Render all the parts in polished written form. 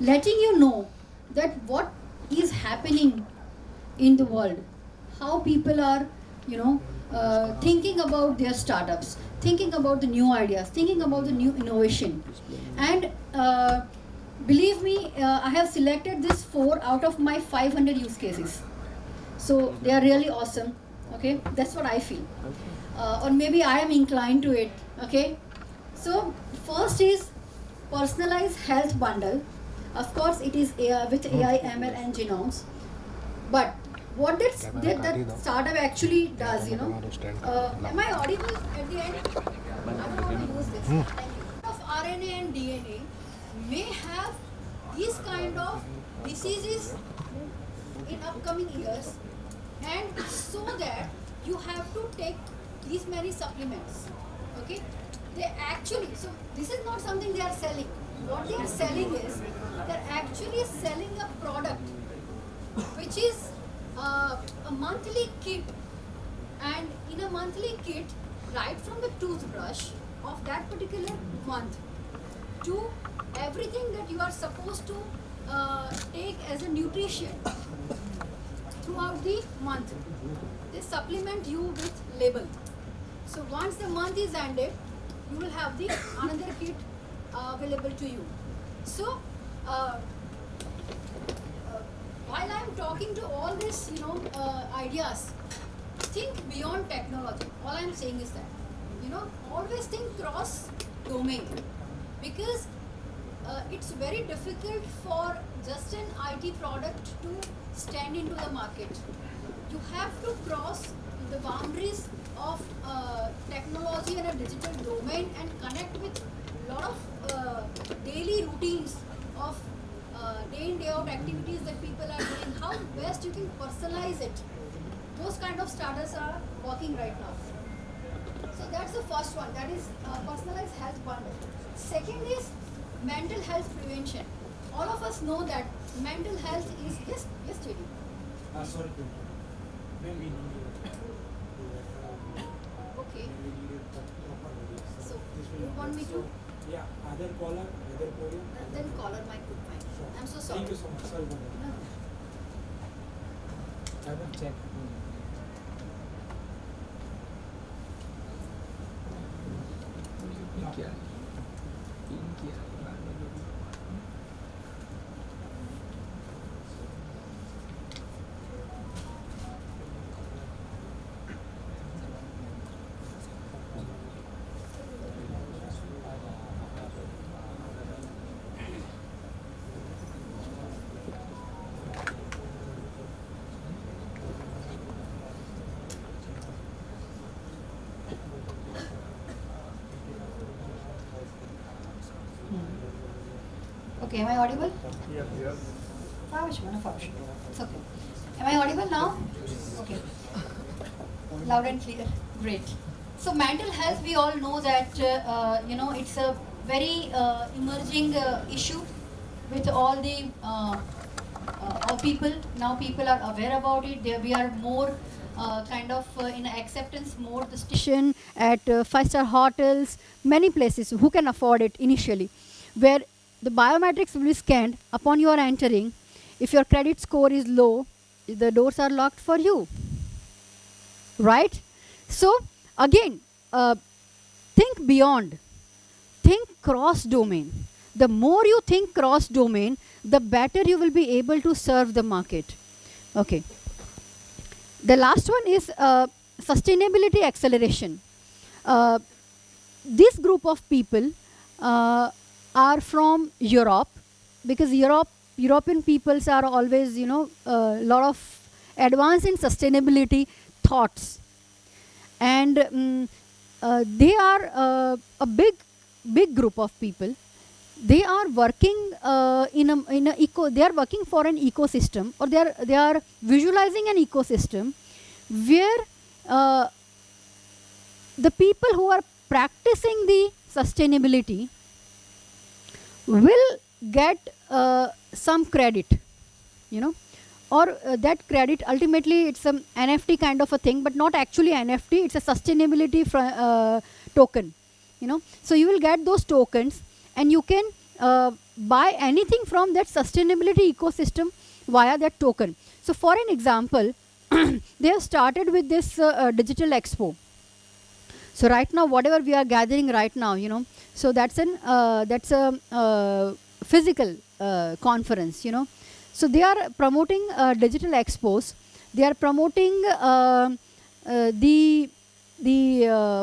letting you know that what is happening in the world, how people are, thinking about their startups, thinking about the new ideas, thinking about the new innovation. And believe me, I have selected this 4 out of my 500 use cases. So they are really awesome. Okay, that's what I feel. Or maybe I am inclined to it. Okay, so first is personalized health bundle. Of course, it is AI, with AI, ML, and genomes. But what that startup actually does, am I audible at the end? I don't want to use this. Thank you. Of RNA and DNA may have these kind of diseases in upcoming years, and so that you have to take these many supplements. Okay, they actually, so this is not something they are selling. What they are selling is they're actually selling a product which is a monthly kit, and in a monthly kit, right from the toothbrush of that particular month to everything that you are supposed to take as a nutrition throughout the month, they supplement you with label. So once the month is ended, you will have the another kit available to you. So while I'm talking to all this, ideas, think beyond technology. All I'm saying is that, always think cross domain, because it's very difficult for just an IT product to stand into the market. You have to cross the boundaries of technology and a digital domain and connect with a lot of daily routines of day in day out activities that people are doing. How best you can personalize it. Those kind of startups are working right now. So that's the first one. That is personalized health bundle. Second is mental health prevention. All of us know that mental health is yes, JD. Sorry. Maybe. Okay. So you want me to? Yeah. Other caller. Then caller might put mine. Sure. I'm so sorry. Thank you so much. Sorry for that. No. I will check. Okay, am I audible? Yeah. It's okay. Am I audible now? Okay. Loud and clear. Great. So mental health, we all know that it's a very emerging issue with all the all people. Now people are aware about it. We are more in acceptance mode. The station at five-star hotels, many places. Who can afford it initially? Where the biometrics will be scanned upon your entering. If your credit score is low, the doors are locked for you. Right? So again, think beyond. Think cross-domain. The more you think cross-domain, the better you will be able to serve the market. Okay. The last one is sustainability acceleration. This group of people are from Europe, because European peoples are always, lot of advanced in sustainability thoughts, and they are a big group of people. They are working they are working for an ecosystem, or they are visualizing an ecosystem where the people who are practicing the sustainability will get some credit, or that credit ultimately it's some NFT kind of a thing, but not actually NFT. It's a sustainability token, So you will get those tokens, and you can buy anything from that sustainability ecosystem via that token. So for an example, they have started with this digital expo. So right now, whatever we are gathering right now, you know, so that's a physical conference, you know. So they are promoting digital expos. They are promoting the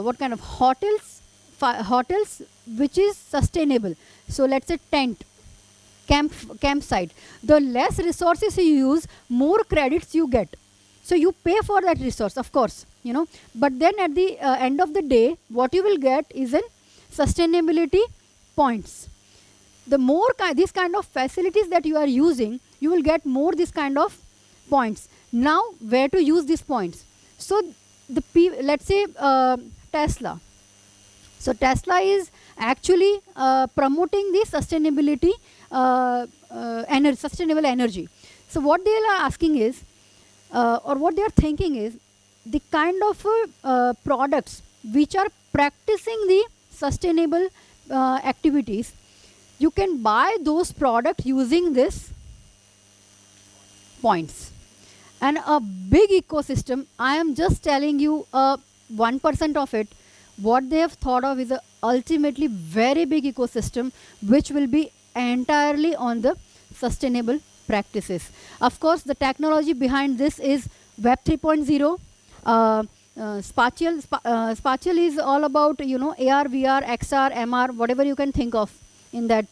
what kind of hotels which is sustainable. So let's say tent, campsite. The less resources you use, more credits you get. So you pay for that resource, of course, you know. But then at the end of the day, what you will get is an sustainability points. The more these kind of facilities that you are using, you will get more this kind of points. Now, where to use these points? So let's say Tesla. So Tesla is actually promoting the sustainability, sustainable energy. So what they are asking is, or what they are thinking is, the kind of products which are practicing the sustainable activities, you can buy those products using this points. And a big ecosystem, I am just telling you 1% of it. What they have thought of is a ultimately very big ecosystem which will be entirely on the sustainable practices. Of course, the technology behind this is Web 3.0. Spatial is all about, you know, AR, VR, XR, MR, whatever you can think of in that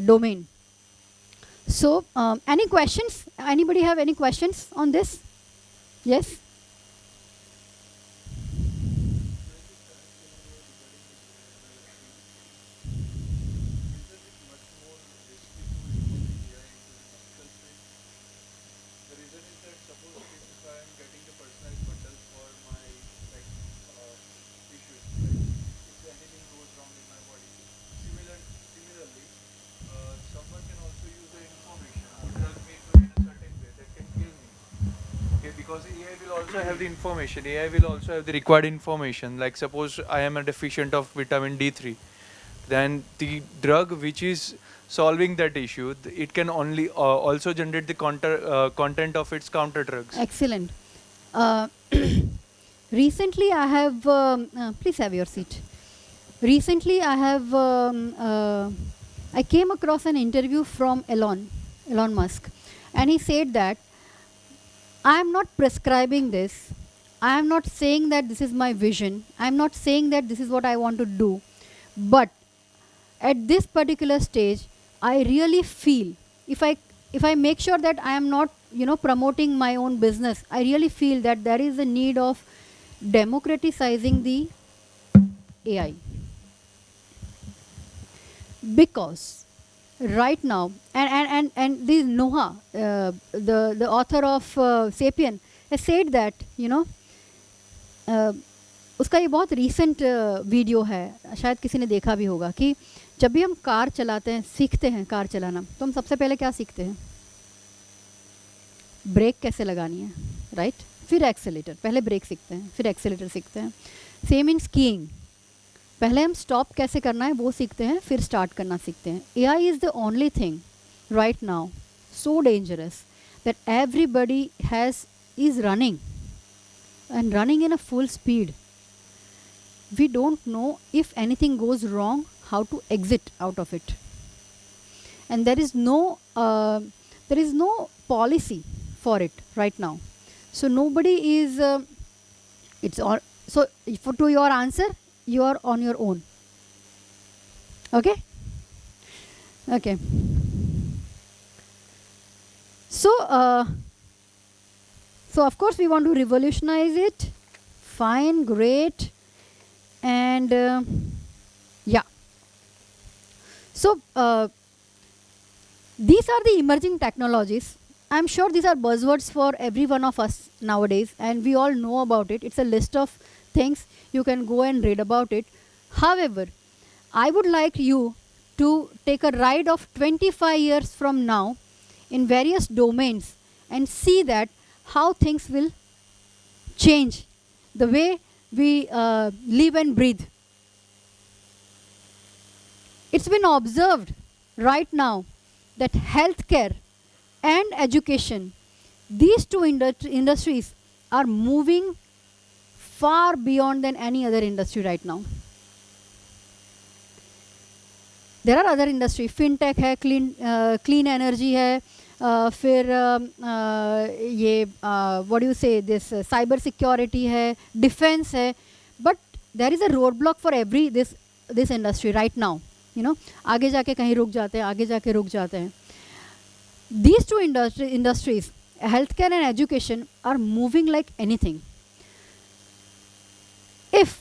domain. So, any questions? Anybody have any questions on this? Yes? Because AI will also have the information. AI will also have the required information. Like suppose I am a deficient of vitamin D3, then the drug which is solving that issue, it can only also generate the content of its counter drugs. Excellent. Recently, I have, please have your seat. Recently, I came across an interview from Elon Musk, and he said that I am not prescribing this. I am not saying that this is my vision. I am not saying that this is what I want to do. But at this particular stage, I really feel, if I make sure that I am not, you know, promoting my own business, I really feel that there is a need of democratizing the AI. Because right now, and this Noah, the author of Sapien, has said that, you know, उसका ये बहुत recent video है, शायद किसी ने देखा भी होगा, कि जब भी हम कार चलाते हैं, सीखते हैं कार चलाना, तो हम सबसे पहले क्या सीखते हैं? ब्रेक कैसे लगानी है, राइट? फिर एक्सेलेटर, पहले ब्रेक सीखते हैं, फिर एक्सेलेटर सीखते हैं. सेम इन स्कीइंग, पहले हम स्टॉप कैसे करना है वो सीखते हैं, फिर स्टार्ट करना सीखते हैं. AI is the only thing right now so dangerous that everybody is running and running in a full speed. We don't know if anything goes wrong, how to exit out of it. And there is no policy for it right now. So nobody is, it's all, so to your answer, you are on your own. Okay? Okay. So of course we want to revolutionize it. Fine, great. And yeah. So these are the emerging technologies. I'm sure these are buzzwords for every one of us nowadays, and we all know about it. It's a list of things. You can go and read about it. However, I would like you to take a ride of 25 years from now in various domains and see that how things will change the way we live and breathe. It's been observed right now that healthcare and education, these two industries are moving far beyond than any other industry right now. There are other industry, fintech है, clean energy है, फिर ये what do you say, this cyber security है, defense है, but there is a roadblock for every this industry right now. You know, आगे जाके कहीं रुक जाते हैं, आगे जाके रुक जाते हैं. These two industries, healthcare and education, are moving like anything. If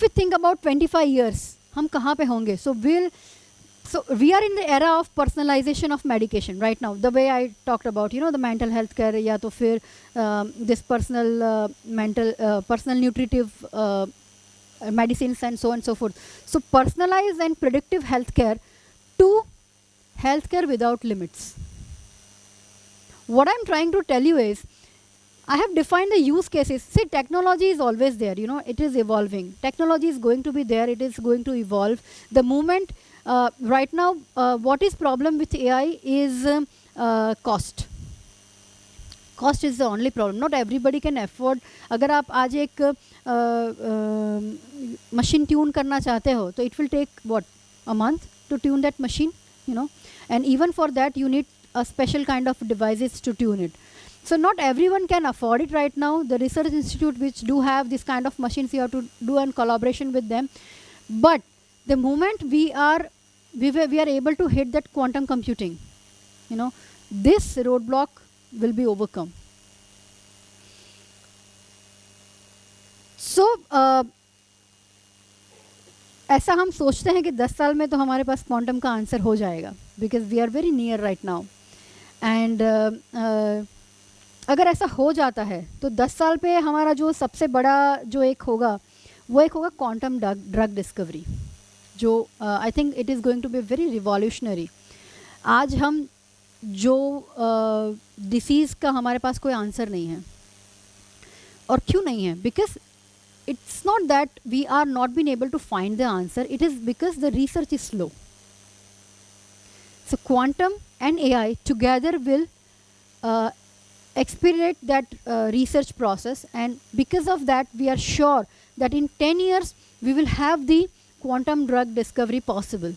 we think about 25 years, हम कहाँ पे होंगे? So we are in the era of personalization of medication right now. The way I talked about, you know, the mental health care, या तो फिर this personal nutritive medicines and so on and so forth. So personalized and predictive healthcare to healthcare without limits. What I'm trying to tell you is, I have defined the use cases. See, technology is always there, you know, it is evolving. Technology is going to be there, it is going to evolve. The moment, right now, what is problem with AI is cost. Cost is the only problem. Not everybody can afford. अगर आप आज एक machine tune करना चाहते हो, तो it will take what, a month to tune that machine, you know, and even for that you need a special kind of devices to tune it. So not everyone can afford it right now. The research institute which do have this kind of machines, you have to do in collaboration with them. But the moment we are able to hit that quantum computing, you know, this roadblock will be overcome. So ऐसा हम सोचते हैं कि 10 साल में तो हमारे पास quantum का आंसर हो जाएगा, because we are very near right now. And अगर ऐसा हो जाता है तो 10 साल पे हमारा जो सबसे बड़ा जो एक होगा, वो एक होगा क्वांटम ड्रग डिस्कवरी, जो I think it is going to be very revolutionary. आज हम जो डिसीज़ का हमारे पास कोई आंसर नहीं है. और क्यों नहीं है? Because it's not that we are not being able to find the answer, it is because the research is slow. So quantum and AI together will expedite that research process, and because of that we are sure that in 10 years we will have the quantum drug discovery possible.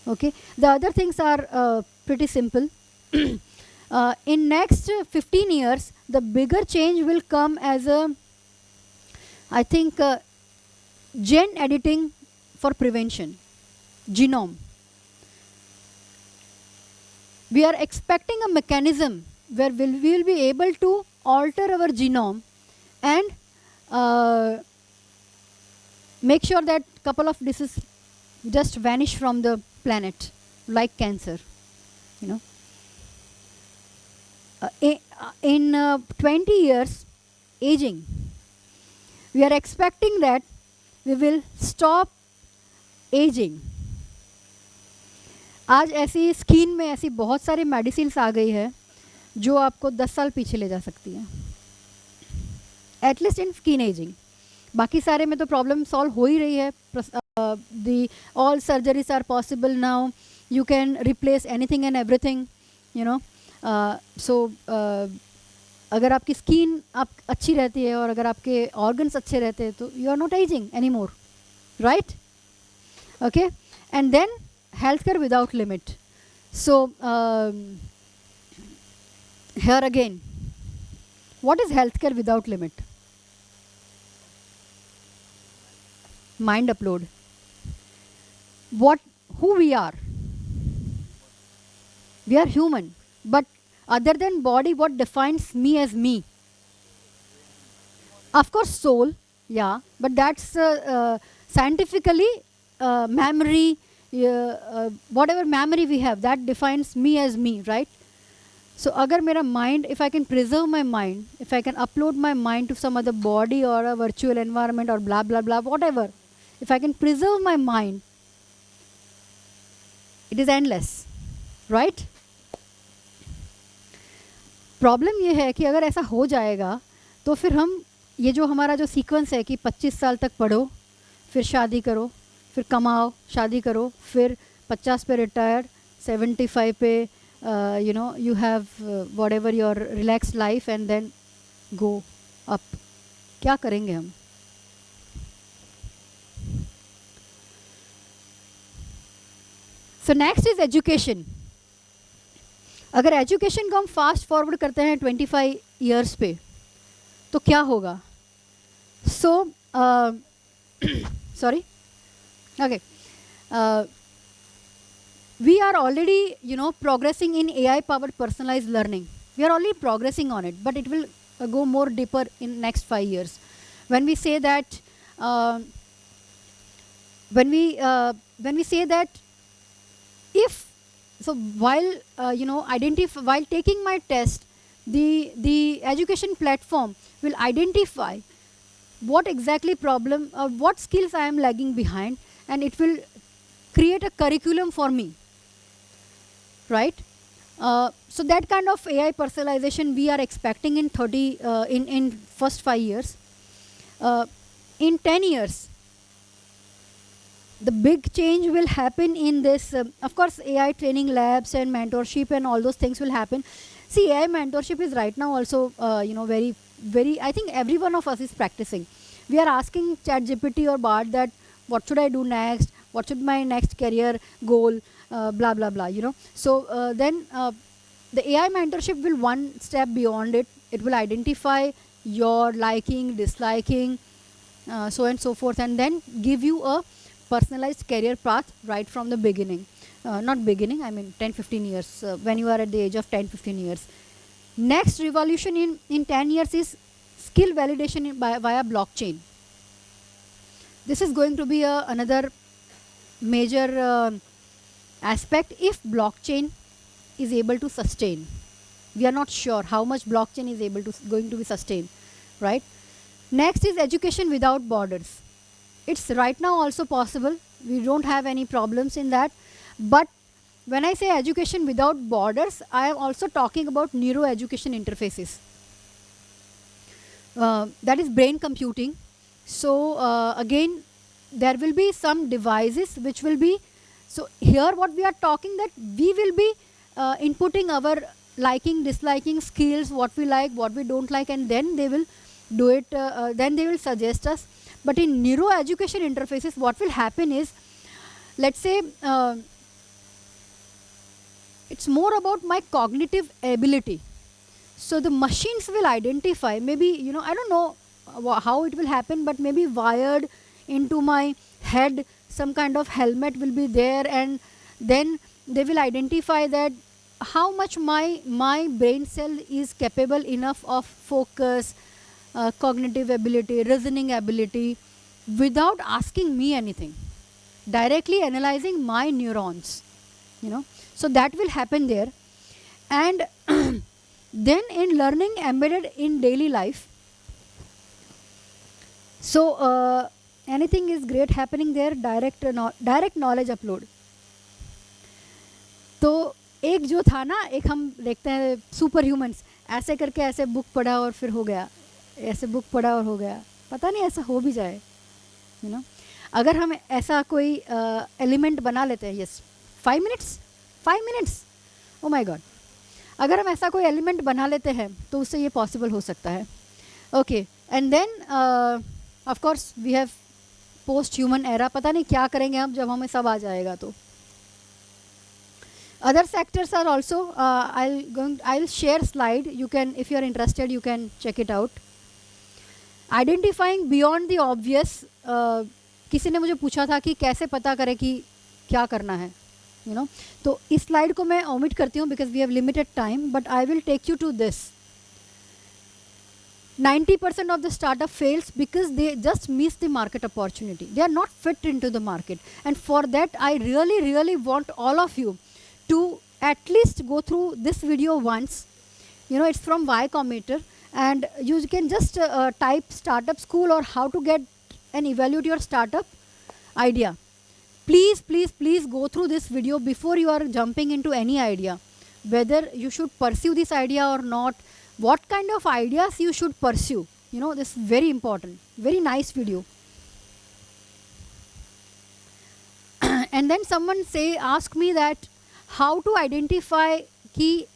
Okay, the other things are pretty simple. In next 15 years the bigger change will come as a, I think, gene editing for prevention, genome. We are expecting a mechanism where we will be able to alter our genome and make sure that couple of diseases just vanish from the planet, like cancer, you know. In 20 years, aging, we are expecting that we will stop aging. आज ऐसी skin में ऐसी बहुत सारी medicines आ गई है जो आपको 10 साल पीछे ले जा सकती हैं, एटलीस्ट इन स्किन एजिंग. बाकी सारे में तो प्रॉब्लम सॉल्व हो ही रही है. The all surgeries are possible now. You can replace anything and everything, you know. So अगर आपकी स्किन आप अच्छी रहती है और अगर आपके ऑर्गन्स अच्छे रहते हैं तो you are not ageing any more, right? Okay, and then healthcare without limit. So here again, what is healthcare without limit? Mind upload. Who we are? We are human, but other than body, what defines me as me? Of course soul, yeah, but that's scientifically memory. Whatever memory we have, that defines me as me, right? So agar mera mind, if I can preserve my mind, if I can upload my mind to some other body or a virtual environment or blah blah blah, whatever, if I can preserve my mind, it is endless, right? Problem ये है कि अगर ऐसा हो जाएगा तो फिर हम ये जो हमारा जो सीक्वेंस है कि 25 साल तक पढ़ो, फिर शादी करो, फिर कमाओ, शादी करो, फिर 50 पे रिटायर, 75 पे you know you have whatever your relax life and then go up. क्या करेंगे हम? So next is education. अगर एजुकेशन को हम फास्ट फॉरवर्ड करते हैं 25 ईयर्स पे तो क्या होगा? सो sorry, okay, we are already progressing in AI powered personalized learning. We are already progressing on it, but it will go more deeper in next 5 years. When we say that when we say that if so while while taking my test, the education platform will identify what exactly problem or what skills I am lagging behind, and it will create a curriculum for me, right? So that kind of AI personalization we are expecting in in first 5 years. In 10 years, the big change will happen in this. Of course, AI training labs and mentorship and all those things will happen. See, AI mentorship is right now also, very, I think every one of us is practicing. We are asking ChatGPT or Bard that what should I do next? What should my next career goal? Blah, blah, blah, So then the AI mentorship will one step beyond it. It will identify your liking, disliking, so and so forth, and then give you a personalized career path right from the beginning. Not beginning, I mean 10-15 years, when you are at the age of 10-15 years. Next revolution in 10 years is skill validation via blockchain. This is going to be another major aspect if blockchain is able to sustain. We are not sure how much blockchain is going to be sustained, right? Next is education without borders. It's right now also possible. We don't have any problems in that. But when I say education without borders, I am also talking about neuro education interfaces. That is brain computing. So again, there will be some devices which will be, so here what we are talking that we will be inputting our liking, disliking skills, what we like, what we don't like, and then they will do it, then they will suggest us. But in neuro education interfaces, what will happen is, let's say, it's more about my cognitive ability. So the machines will identify, maybe, I don't know how it will happen, but maybe wired into my head, some kind of helmet will be there, and then they will identify that how much my brain cell is capable enough of focus, cognitive ability, reasoning ability, without asking me anything, directly analyzing my neurons, So that will happen there. And then in learning embedded in daily life, so anything is great happening there, direct knowledge upload. तो एक जो था ना, एक हम देखते हैं super humans, ऐसे करके ऐसे बुक पढ़ा और फिर हो गया, ऐसे बुक पढ़ा और हो गया, पता नहीं ऐसा हो भी जाए, अगर हम ऐसा कोई एलिमेंट बना लेते हैं, yes 5 minutes, oh my God, अगर हम ऐसा कोई एलिमेंट बना लेते हैं तो उससे ये पॉसिबल हो सकता है. Okay, and then of course we have post human era. पता नहीं क्या करेंगे हम जब हमें सब आ जाएगा तो. Other sectors are also, I'll share slide, you can, if you are interested, you can check it out. Identifying beyond the obvious, किसी ने मुझे पूछा था कि कैसे पता करें कि क्या करना है, तो इस स्लाइड को मैं omit करती हूँ because we have limited time, but I will take you to this. 90% of the startup fails because they just miss the market opportunity. They are not fit into the market, and for that I really want all of you to at least go through this video once. It's from Y Combinator, and you can just type startup school or how to get and evaluate your startup idea. Please go through this video before you are jumping into any idea, whether you should pursue this idea or not, what kind of ideas you should pursue. This is very important. Very nice video. And then someone से ask me that how to identify कि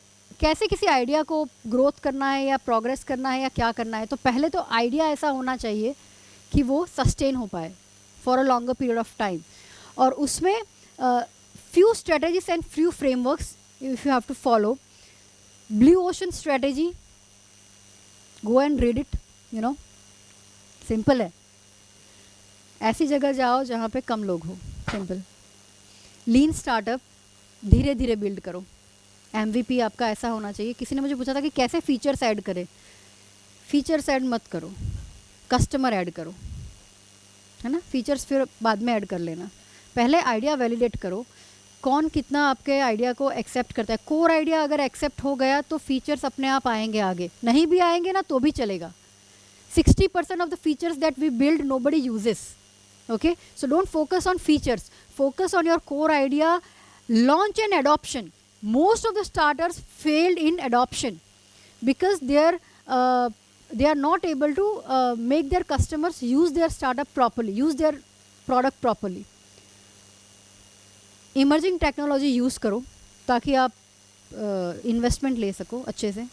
कैसे किसी idea को growth करना है या progress करना है या क्या करना है. तो पहले तो आइडिया ऐसा होना चाहिए कि वो सस्टेन हो पाए for a longer period of time. और उसमें few strategies and few frameworks if you have to follow. Blue ocean strategy, go and read it, you know, simple है. ऐसी जगह जाओ जहाँ पे कम लोग हो, सिंपल. लीन स्टार्टअप, धीरे धीरे बिल्ड करो. MVP आपका ऐसा होना चाहिए. किसी ने मुझे पूछा था कि कैसे फीचर्स ऐड करें. फीचर्स ऐड मत करो, कस्टमर ऐड करो, है ना. फीचर्स फिर बाद में ऐड कर लेना. पहले आइडिया वैलिडेट करो, कौन कितना आपके आइडिया को एक्सेप्ट करता है. कोर आइडिया अगर एक्सेप्ट हो गया तो फीचर्स अपने आप आएंगे आगे. नहीं भी आएंगे ना तो भी चलेगा. 60% of the features that we build nobody uses. Okay, so don't focus on features, focus on your core idea. Launch and adoption. Most of the starters failed in adoption because they are not able to make their customers use their startup properly, use their product properly. Emerging technology use करो ताकि आप investment ले सको अच्छे से.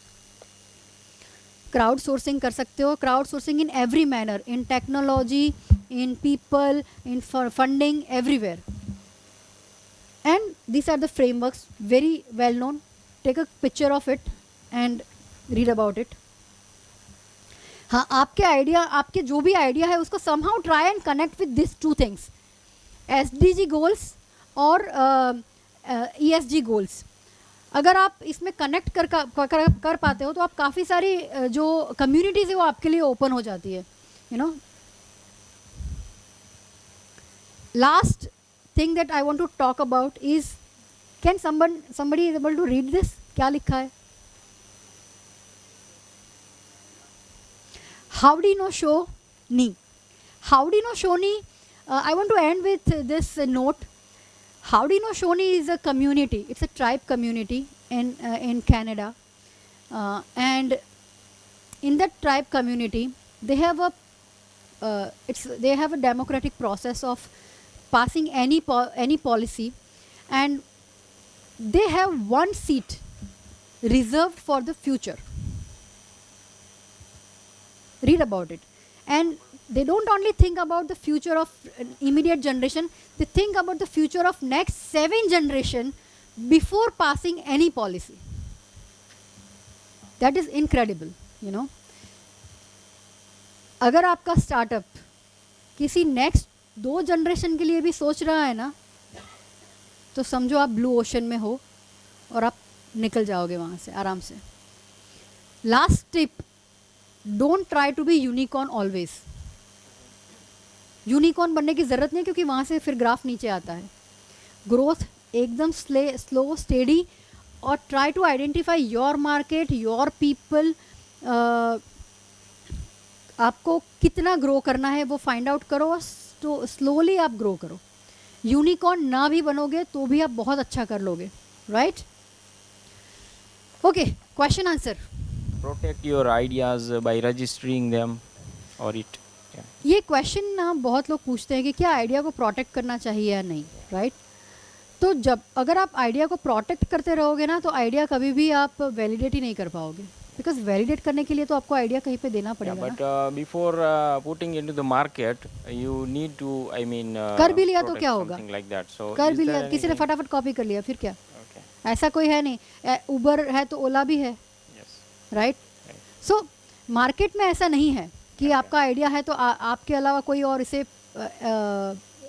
Crowd sourcing कर सकते हो. Crowd sourcing in every manner, in technology, in people, in funding, everywhere. And this are the frameworks, very well known. Take a picture of it and read about it. हाँ, आपके idea, आपके जो भी idea है उसको somehow try and connect with this two things, SDG goals और ESG goals. अगर आप इसमें कनेक्ट कर पाते हो तो आप काफ़ी सारी जो कम्युनिटीज़ है वो आपके लिए ओपन हो जाती है, you know. Last thing that I want to talk about is, can somebody is able to read this? क्या लिखा है? Howdy No Show Ni. Howdy No Show Ni. I want to end with this note. Howdy No Show Ni is a community. It's a tribe community in Canada, and in that tribe community, they have a democratic process of passing any policy, and they have one seat reserved for the future. Read about it. And they don't only think about the future of immediate generation, they think about the future of next 7 generation before passing any policy. That is incredible, you know. अगर आपका startup किसी next 2 generation के लिए भी सोच रहा है ना, तो समझो आप ब्लू ओशन में हो और आप निकल जाओगे वहाँ से आराम से. Last tip, don't try to be unicorn always. Unicorn बनने की ज़रूरत नहीं, क्योंकि वहाँ से फिर ग्राफ नीचे आता है. ग्रोथ एकदम स्लो स्टेडी, और try to identify your market, your people. आपको कितना ग्रो करना है वो फाइंड आउट करो, और स्लोली आप ग्रो करो. यूनिकॉर्न ना भी बनोगे तो भी आप बहुत अच्छा कर लोगे, right? Okay, question answer. Protect your ideas by registering them or it. Yeah. ये क्वेश्चन ना बहुत लोग पूछते हैं कि क्या आइडिया को प्रोटेक्ट करना चाहिए या नहीं, राइट? तो जब अगर आप आइडिया को प्रोटेक्ट करते रहोगे ना, तो आइडिया कभी भी आप वैलिडेट ही नहीं कर पाओगे, बिकॉज वैलिडेट करने के लिए तो आपको आइडिया कहीं पे देना Yeah, पड़ेगा but ना. before putting into the market, you need to, I mean, कर भी लिया तो protect क्या होगा? something like that. So कर is भी there लिया, किसी ने anything- फटाफट कॉपी कर लिया, फिर क्या? Okay. ऐसा कोई है नहीं. उबर है तो ओला भी है, Yes. राइट? सो मार्केट में ऐसा नहीं है कि आपका आइडिया है तो आपके अलावा कोई और इसे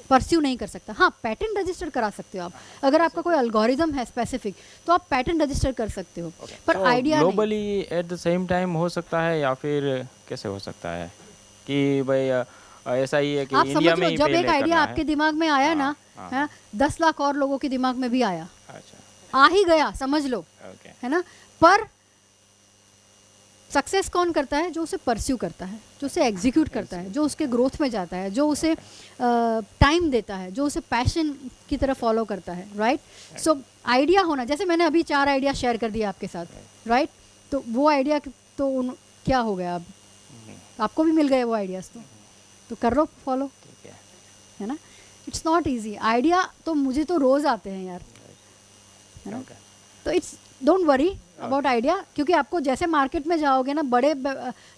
परस्यू नहीं कर सकता. हाँ, पैटेंट रजिस्टर करा सकते हो आप. अगर आपका कोई एल्गोरिदम है स्पेसिफिक तो आप पैटेंट रजिस्टर कर सकते हो, पर So आइडिया नहीं. globally at the same time हो सकता है, या फिर कैसे हो सकता है कि भाई ऐसा ही है कि आप समझ इंडिया लो, में ही जब पहले एक आइडिया करना है. आपके दिमाग में आया ना, हाँ, है 10 लाख और लोगों के दिमाग में भी आया, अच्छा, आ ही गया, समझ लो, okay. है ना. पर सक्सेस कौन करता है? जो उसे परस्यू करता है, जो उसे एग्जीक्यूट करता है, जो उसके ग्रोथ में जाता है, जो उसे टाइम देता है, जो उसे पैशन की तरह फॉलो करता है, राइट? सो आइडिया होना, जैसे मैंने अभी 4 आइडिया शेयर कर दिए आपके साथ, राइट? तो वो आइडिया तो क्या हो गया, अब आपको भी मिल गए वो आइडियाज़, तो कर लो फॉलो, ठीक है. है ना. It's not easy. आइडिया तो मुझे तो रोज़ आते हैं यार, है ना. Okay. तो it's don't worry about idea, क्योंकि आपको जैसे मार्केट में जाओगे ना, बड़े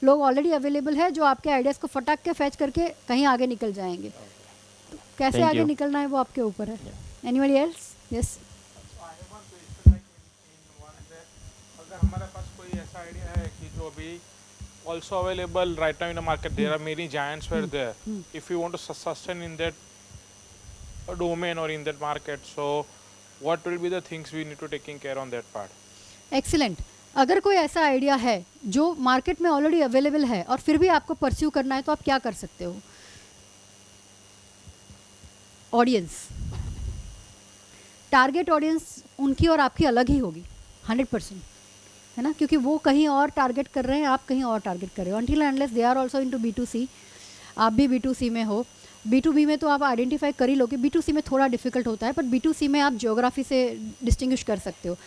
लोग ऑलरेडी अवेलेबल है जो आपके आइडियाज़ को फटाक के फैच करके कहीं आगे निकल जाएंगे. तो कैसे Thank आगे you. निकलना है वो आपके ऊपर है. Anybody else? Yes. I have one question, like in one that अगर हमारे पास कोई ऐसा आइडिया है कि जो अभी also available right now in the market, there are many giants were there. If you want to sustain in that domain or in that market, so what will be the things we need to taking care on that part? Excellent. अगर कोई ऐसा idea है जो market में already available है और फिर भी आपको परस्यू करना है, तो आप क्या कर सकते हो? ऑडियंस, टारगेट ऑडियंस उनकी और आपकी अलग ही होगी 100%, है ना, क्योंकि वो कहीं और टारगेट कर रहे हैं, आप कहीं और टारगेट कर रहे हो. Until unless they are also into B2C, आप भी B2C में हो. B2B में तो आप आइडेंटिफाई कर ही लोगे. B2C में थोड़ा डिफिकल्ट होता है, बट B2C में आप ज्योग्राफी से डिस्टिंग्विश कर सकते हो.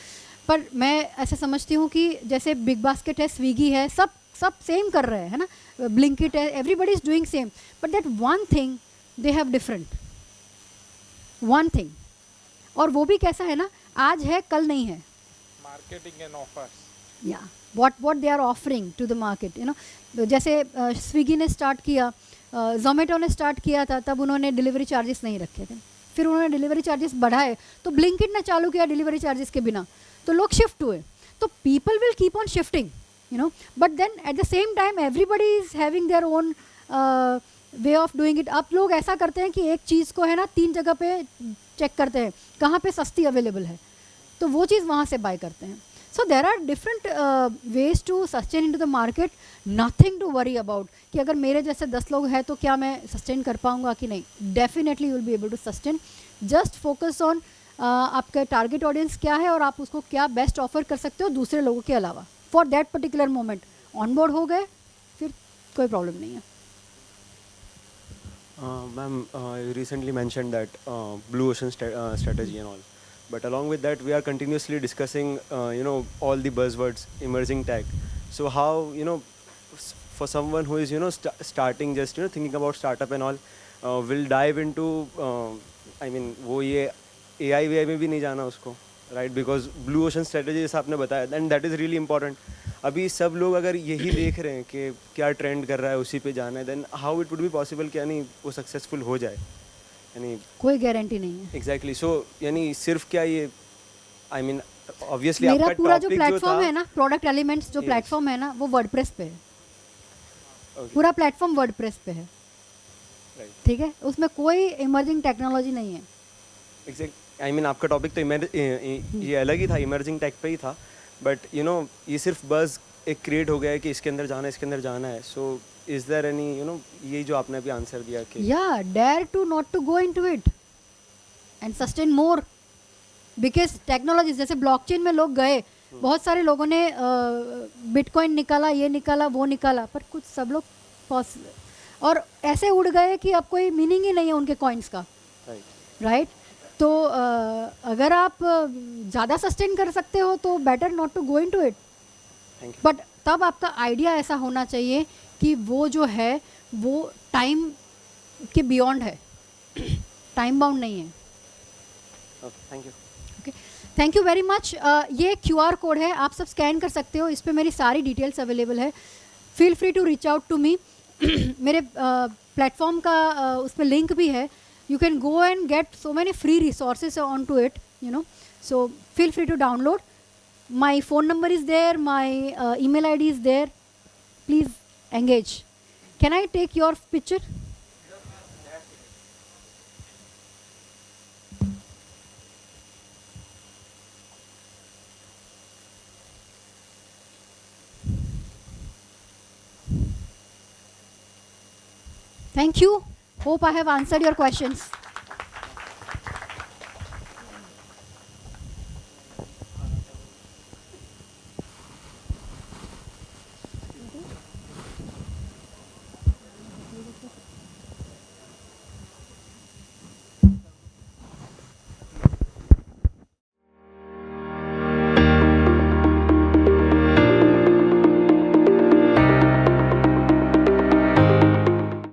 पर मैं ऐसे समझती हूँ कि जैसे बिग बास्केट है, स्विगी है, सब सेम कर रहे हैं, है ना, ब्लिंकिट है, everybody is doing same, but that one thing they have different, one thing. और वो भी कैसा है ना, आज है कल नहीं है. Marketing and offers. या what they are offering to the market, you know. जैसे स्विगी ने स्टार्ट किया, जोमेटो ने स्टार्ट किया था, तब उन्होंने डिलीवरी चार्जेस नहीं रखे थे. फिर उन्होंने डिलीवरी चार्जेस बढ़ाए, तो ब्लिंकिट ने चालू किया डिलीवरी चार्जेस के बिना, तो लोग शिफ्ट हुए. तो people will keep on shifting, you know, but then at the same time everybody is having their own way of doing it. अब लोग ऐसा करते हैं कि एक चीज़ को है ना 3 जगह पे चेक करते हैं कहाँ पे सस्ती अवेलेबल है, तो वो चीज़ वहाँ से बाय करते हैं. So there are different ways to sustain into the market. Nothing to worry about कि अगर मेरे जैसे 10 लोग हैं तो क्या मैं सस्टेन कर पाऊँगा कि नहीं. Definitely you will be able to sustain. Just focus on आपका टारगेट ऑडियंस क्या है और आप उसको क्या बेस्ट ऑफर कर सकते हो दूसरे लोगों के अलावा for that particular moment. On board हो गए फिर कोई प्रॉब्लम नहीं है. Ma'am, you recently mentioned that blue ocean strategy and all, but along with that, we are continuously discussing, all the buzzwords, emerging tech. So how, for someone who is, starting, just, thinking about startup and all, will dive into, वो ये AI में भी नहीं जाना उसको, right? Because blue ocean strategy जैसा आपने बताया, and that is really important. अभी सब लोग अगर यही देख रहे हैं कि क्या ट्रेंड कर रहा है उसी पे जाना है, then how it would be possible कि यानी वो सक्सेसफुल हो जाए, यानी कोई गारंटी नहीं है. एग्जैक्टली. सो यानी सिर्फ क्या ये ऑब्वियसली मेरा आपका पूरा जो टॉपिक प्लेटफॉर्म है था, ना, प्रोडक्ट एलिमेंट्स जो Yes. प्लेटफॉर्म है ना, वो वर्डप्रेस पे है. Okay. पूरा प्लेटफॉर्म वर्डप्रेस पे है, Right. ठीक है. उसमें कोई इमर्जिंग टेक्नोलॉजी नहीं है. एग्जैक्ट आपका टॉपिक तो ये अलग ही था, इमर्जिंग टेक पे ही था, बट ये सिर्फ बस एक क्रिएट हो गया है कि इसके अंदर जाना है. सो इज देयर एनी ये जो आपने अभी आंसर दिया कि या dare to not to go into it and sustain more, because technology जैसे ब्लॉकचेन में लोग गए, बहुत सारे लोगों ने बिटकॉइन निकाला, ये निकाला, वो निकाला, पर कुछ सब लोग और ऐसे उड़ गए कि अब कोई मीनिंग ही नहीं है उनके कॉइन्स का, राइट. तो अगर आप ज़्यादा सस्टेन कर सकते हो तो better not to go into it. Thank you. But तब आपका आइडिया ऐसा होना चाहिए कि वो जो है वो टाइम के बियॉन्ड है, टाइम बाउंड नहीं है. Thank you. Okay, thank you very much. ये QR कोड है, आप सब स्कैन कर सकते हो, इस पे मेरी सारी डिटेल्स अवेलेबल है. Feel free to reach out to me. मेरे प्लेटफॉर्म का उस पर लिंक भी है. You can go and get so many free resources onto it, so feel free to download. My phone number is there, my email ID is there. Please engage. Can I take your picture? Thank you. Hope I have answered your questions.